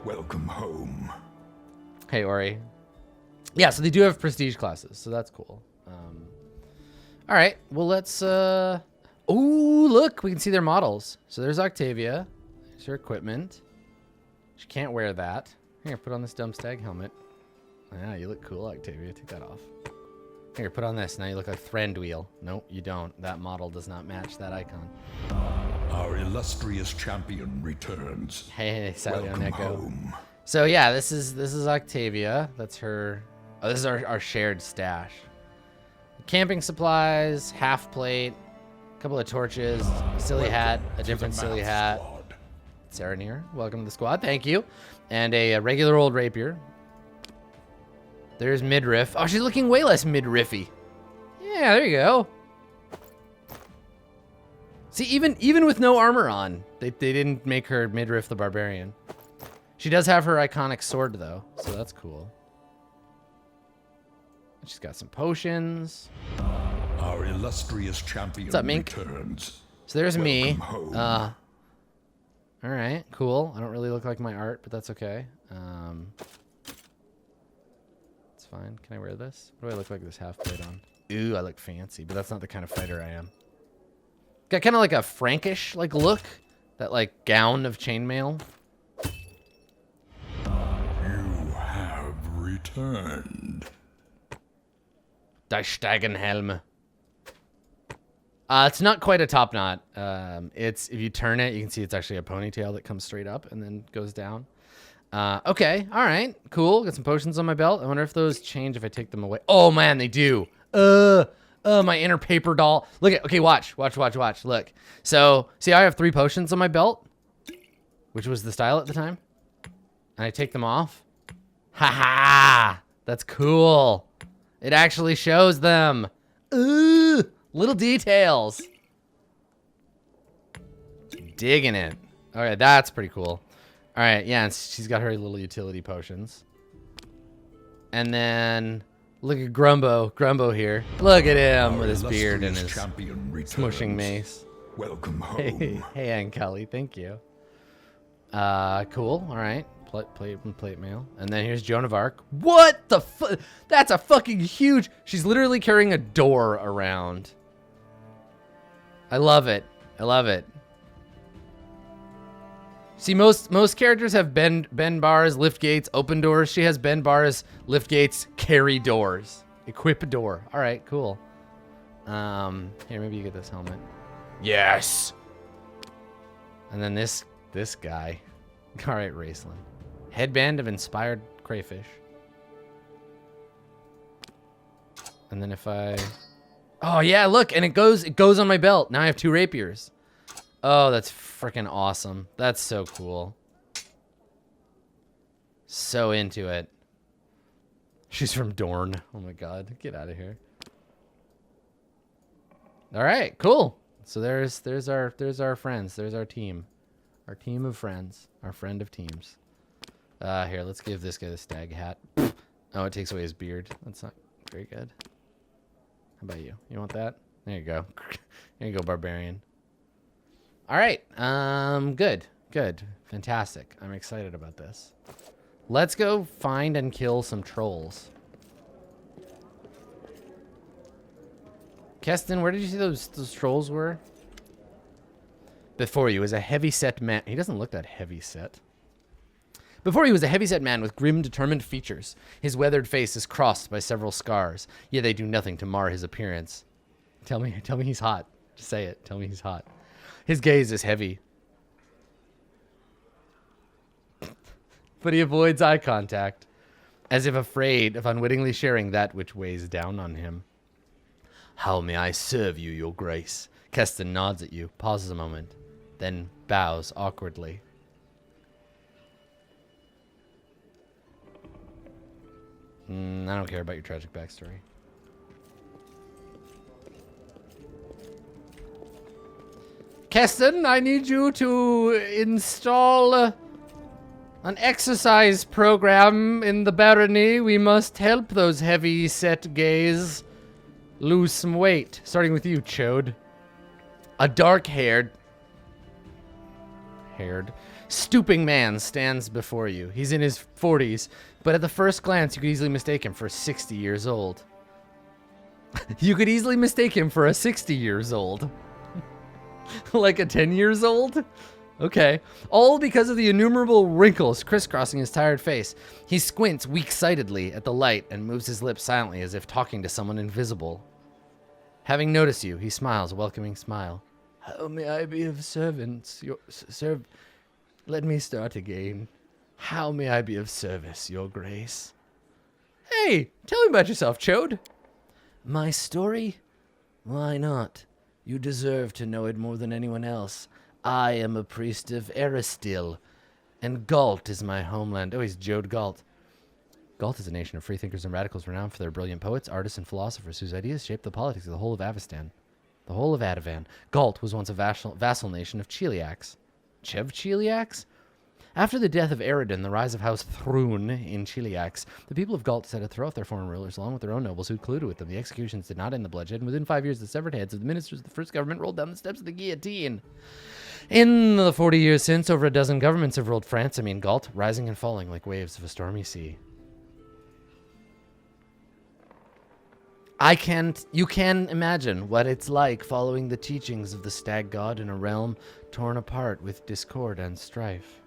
Welcome home. Hey, Ori. Yeah, so they do have prestige classes, so that's cool. All right, well, let's... Oh, look, we can see their models. So there's Octavia. There's her equipment. She can't wear that. Here, put on this dumb stag helmet. Yeah, you look cool, Octavia. Take that off. Here, put on this. Now you look like Threndwheel. Nope, you don't. That model does not match that icon. Our illustrious champion returns. Hey, Sally on Welcome Echo. home. So yeah, this is Octavia. That's her. Oh, this is our shared stash. Camping supplies, half plate, a couple of torches, silly hat, a different silly hat. Saranir, welcome to the squad. Thank you. And a regular old rapier. There's midriff. Oh, she's looking way less midriffy. Yeah, there you go. See, even with no armor on, they didn't make her midriff the barbarian. She does have her iconic sword though, so that's cool. She's got some potions. Our illustrious champion What's up, Mink? returns. So there's me. Home. All right, cool. I don't really look like my art, but that's okay. It's fine. Can I wear this? What do I look like with this half plate on? Ooh, I look fancy, but that's not the kind of fighter I am. Got kind of like a Frankish like look, that like gown of chainmail. You have returned. Die Steigenhelm. It's not quite a top knot. It's if you turn it, you can see it's actually a ponytail that comes straight up and then goes down. Okay, all right, cool. Got some potions on my belt. I wonder if those change if I take them away. Oh man, they do. My inner paper doll. Look at. Okay, watch. Look. So see, I have 3 potions on my belt, which was the style at the time, and I take them off. Ha! That's cool. It actually shows them. Ooh, little details. Digging it. All right, that's pretty cool. All right, yeah, and she's got her little utility potions. And then look at Grumbo here. Look at him with his beard and his smushing mace. Welcome home. Hey, Aunt Kelly, thank you. Cool. All right. Plate mail. And then here's Joan of Arc. What the fuck? That's a fucking huge... She's literally carrying a door around. I love it. See, most characters have bend bars, lift gates, open doors. She has bend bars, lift gates, carry doors. Equip a door. All right, cool. Here, maybe you get this helmet. Yes! And then this guy. All right, Raceland. Headband of inspired crayfish. And then if I... Oh, yeah, look, and it goes on my belt. Now I have 2 rapiers. Oh, that's freaking awesome. That's so cool. So into it. She's from Dorne. Oh my god, get out of here. All right, cool. So there's our friends. There's our team. Our team of friends. Our friend of teams. Here, let's give this guy the stag hat. Oh, it takes away his beard. That's not very good. How about you? You want that? There you go. There you go, Barbarian. All right. Good. Good. Fantastic. I'm excited about this. Let's go find and kill some trolls. Keston, where did you see those trolls were? Before you is a heavy-set man. He doesn't look that heavy-set. Before he was a heavy-set man with grim, determined features. His weathered face is crossed by several scars, yet they do nothing to mar his appearance. Tell me he's hot. Just say it. Tell me he's hot. His gaze is heavy. But he avoids eye contact, as if afraid of unwittingly sharing that which weighs down on him. How may I serve you, your grace? Keston nods at you, pauses a moment, then bows awkwardly. I don't care about your tragic backstory. Keston, I need you to install an exercise program in the barony. We must help those heavy-set gays lose some weight. Starting with you, Chode. A dark-haired, stooping man stands before you. He's in his 40s, but at the first glance, you could easily mistake him for 60 years old. You could easily mistake him for a 60 years old. Like a 10 years old? Okay. All because of the innumerable wrinkles crisscrossing his tired face. He squints weak-sightedly at the light and moves his lips silently as if talking to someone invisible. Having noticed you, he smiles a welcoming smile. How may I be of service? Let me start again. How may I be of service, your grace? Hey, tell me about yourself, Chode. My story? Why not? You deserve to know it more than anyone else. I am a priest of Eristil, and Galt is my homeland. Oh, he's Jode Galt. Galt is a nation of freethinkers and radicals renowned for their brilliant poets, artists, and philosophers whose ideas shaped the politics of the whole of Avestan. The whole of Ativan. Galt was once a vassal nation of Cheliax. Chev Cheliax? After the death of Eredin, the rise of House Thrun in Cheliax, the people of Galt decided to throw off their foreign rulers along with their own nobles who colluded with them. The executions did not end the bloodshed, and within 5 years, the severed heads of the ministers of the first government rolled down the steps of the guillotine. In the 40 years since, over a dozen governments have ruled Galt, rising and falling like waves of a stormy sea. You can imagine what it's like following the teachings of the stag god in a realm torn apart with discord and strife.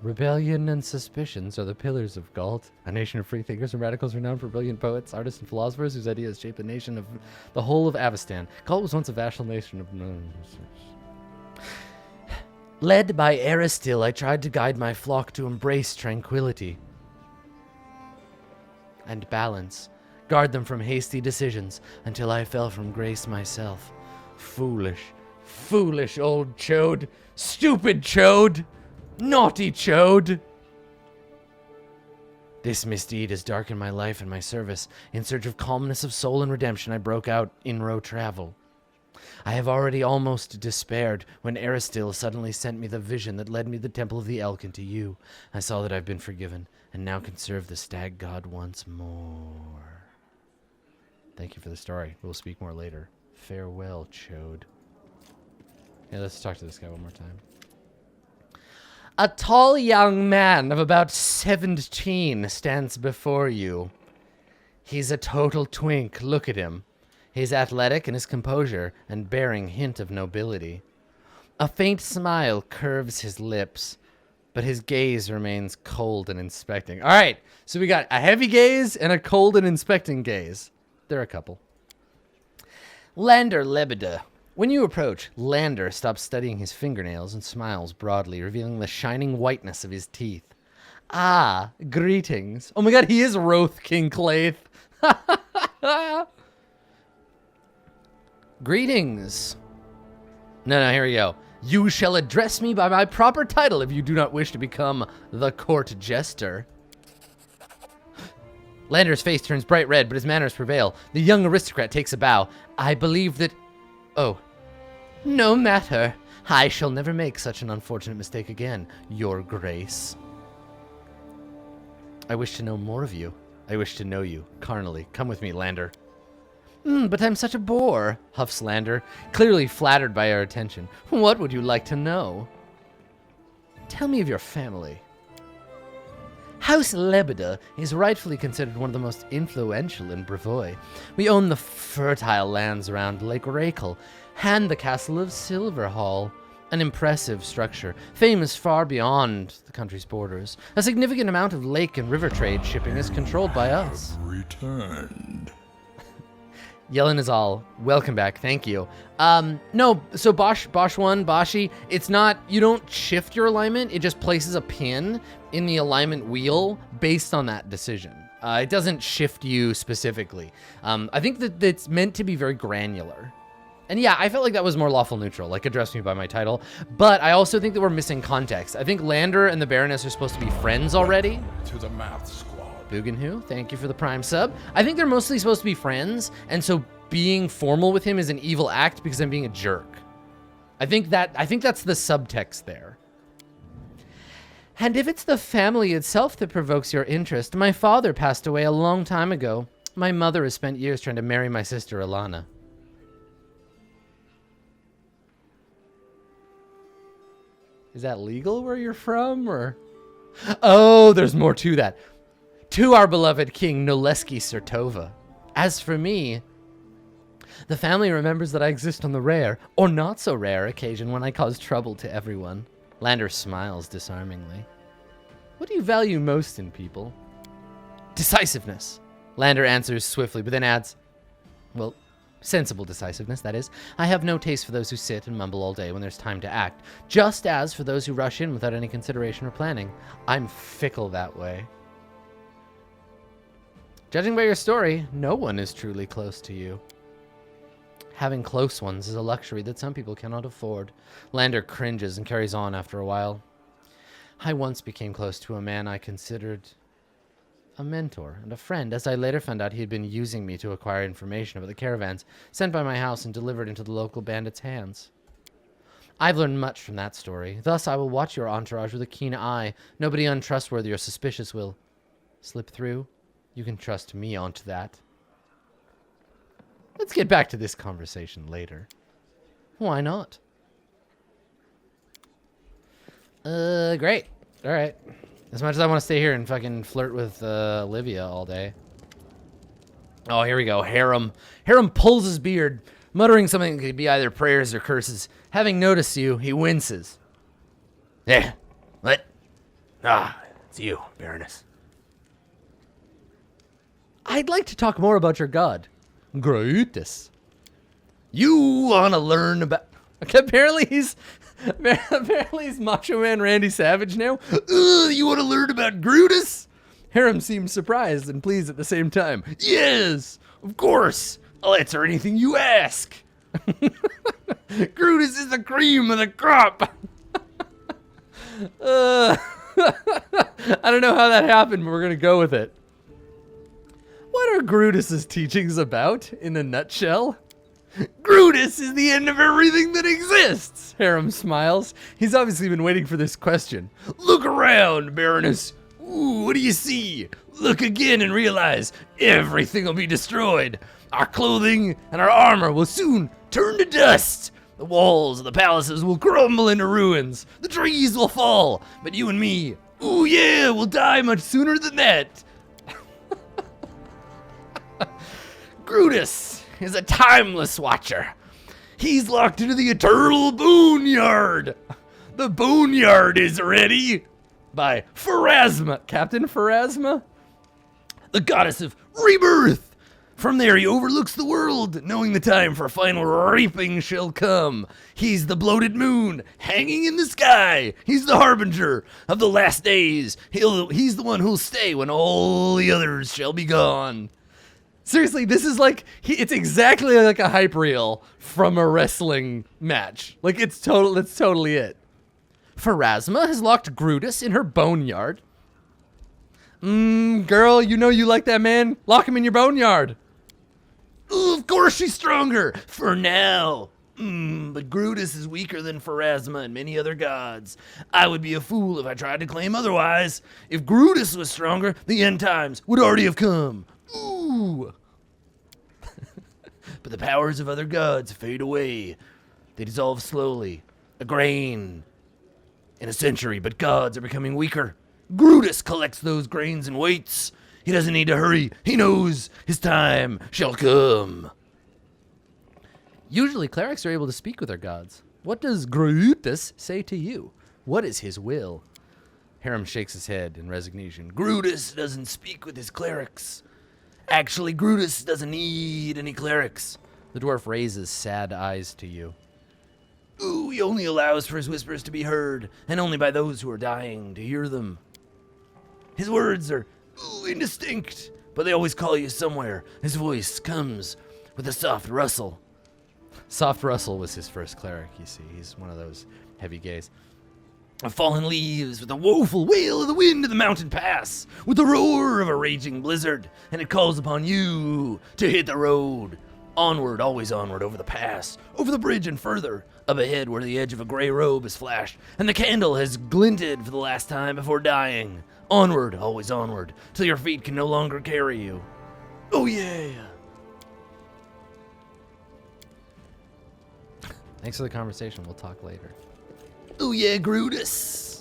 Rebellion and suspicions are the pillars of Galt, a nation of freethinkers and radicals renowned for brilliant poets, artists, and philosophers whose ideas shape the nation of the whole of Avestan. Galt was once a vassal nation of... Led by Eristil, I tried to guide my flock to embrace tranquility and balance, guard them from hasty decisions until I fell from grace myself. Foolish, foolish old Chode, stupid Chode, naughty Chode. This misdeed has darkened my life and my service. In search of calmness of soul and redemption, I broke out in-road travel. I have already almost despaired when Eristil suddenly sent me the vision that led me to the Temple of the Elk and to you. I saw that I've been forgiven, and now can serve the stag god once more. Thank you for the story. We'll speak more later. Farewell, Chode. Yeah, let's talk to this guy one more time. A tall young man of about 17 stands before you. He's a total twink. Look at him. He's athletic in his composure and bearing hint of nobility. A faint smile curves his lips, but his gaze remains cold and inspecting. All right, so we got a heavy gaze and a cold and inspecting gaze. They're a couple. Lander Lebeda. When you approach, Lander stops studying his fingernails and smiles broadly, revealing the shining whiteness of his teeth. Ah, greetings. Oh my god, he is Roth King Claith. Greetings. No, here we go. You shall address me by my proper title if you do not wish to become the court jester. Lander's face turns bright red, but his manners prevail. The young aristocrat takes a bow. I believe that... Oh. No matter. I shall never make such an unfortunate mistake again, your grace. I wish to know more of you. I wish to know you, carnally. Come with me, Lander. But I'm such a bore, huffs Lander, clearly flattered by our attention. What would you like to know? Tell me of your family. House Lebeda is rightfully considered one of the most influential in Brevoy. We own the fertile lands around Lake Rakel and the castle of Silverhall, an impressive structure, famous far beyond the country's borders. A significant amount of lake and river trade shipping is controlled by us. Returned. Yellen is all, welcome back, thank you. No, so Bosch 1, Boshi, it's not, you don't shift your alignment, it just places a pin in the alignment wheel based on that decision. It doesn't shift you specifically. I think that it's meant to be very granular. And yeah, I felt like that was more lawful neutral, like address me by my title. But I also think that we're missing context. I think Lander and the Baroness are supposed to be friends already. To the math squad. Bugenhu, thank you for the prime sub. I think they're mostly supposed to be friends, and so being formal with him is an evil act because I'm being a jerk. I think that's the subtext there. And if it's the family itself that provokes your interest, my father passed away a long time ago. My mother has spent years trying to marry my sister Alana. Is that legal where you're from, or? Oh, there's more to that. To our beloved King Noleski Sertova. As for me, the family remembers that I exist on the rare, or not so rare, occasion when I cause trouble to everyone. Lander smiles disarmingly. What do you value most in people? Decisiveness. Lander answers swiftly, but then adds, well, sensible decisiveness, that is. I have no taste for those who sit and mumble all day when there's time to act, just as for those who rush in without any consideration or planning. I'm fickle that way. Judging by your story, no one is truly close to you. Having close ones is a luxury that some people cannot afford. Lander cringes and carries on after a while. I once became close to a man I considered a mentor and a friend, as I later found out he had been using me to acquire information about the caravans sent by my house and delivered into the local bandits' hands. I've learned much from that story. Thus, I will watch your entourage with a keen eye. Nobody untrustworthy or suspicious will slip through. You can trust me onto that. Let's get back to this conversation later. Why not? Great. All right. As much as I want to stay here and fucking flirt with Olivia all day. Oh, here we go. Harem. Harem pulls his beard, muttering something that could be either prayers or curses. Having noticed you, he winces. Eh, what? Ah, it's you, Baroness. I'd like to talk more about your god, Grutus. You want to learn about... Apparently he's Macho Man Randy Savage now. You want to learn about Grutus? Harem seems surprised and pleased at the same time. Yes, of course. I'll answer anything you ask. Grutus is the cream of the crop. I don't know how that happened, but we're going to go with it. What are Grutus's teachings about, in a nutshell? Grutus is the end of everything that exists, Harem smiles. He's obviously been waiting for this question. Look around, Baroness. Ooh, what do you see? Look again and realize everything will be destroyed. Our clothing and our armor will soon turn to dust. The walls of the palaces will crumble into ruins. The trees will fall. But you and me, ooh yeah, we'll die much sooner than that. Grutus is a timeless watcher. He's locked into the eternal boneyard. The boneyard is ready by Pharasma, Captain Pharasma, the goddess of rebirth. From there he overlooks the world, knowing the time for final reaping shall come. He's the bloated moon hanging in the sky. He's the harbinger of the last days. He's the one who'll stay when all the others shall be gone. Seriously, this is like, it's exactly like a hype reel from a wrestling match. Like, that's totally it. Pharasma has locked Grutus in her boneyard. Girl, you know you like that man. Lock him in your boneyard. Ooh, of course she's stronger. For now. But Grutus is weaker than Pharasma and many other gods. I would be a fool if I tried to claim otherwise. If Grutus was stronger, the end times would already have come. Ooh. But the powers of other gods fade away. They dissolve slowly. A grain in a century, but gods are becoming weaker. Grutus collects those grains and waits. He doesn't need to hurry. He knows his time shall come. Usually clerics are able to speak with their gods. What does Grutus say to you? What is his will? Harem shakes his head in resignation. Grutus doesn't speak with his clerics. Actually, Grutus doesn't need any clerics. The dwarf raises sad eyes to you. Ooh, he only allows for his whispers to be heard, and only by those who are dying to hear them. His words are indistinct, but they always call you somewhere. His voice comes with a soft rustle. Soft Rustle was his first cleric, you see. He's one of those heavy gays. Of fallen leaves, with the woeful wail of the wind of the mountain pass, with the roar of a raging blizzard, and it calls upon you to hit the road. Onward, always onward, over the pass, over the bridge and further, up ahead where the edge of a gray robe has flashed, and the candle has glinted for the last time before dying. Onward, always onward, till your feet can no longer carry you. Oh yeah! Thanks for the conversation. We'll talk later. Oh yeah, Grutus.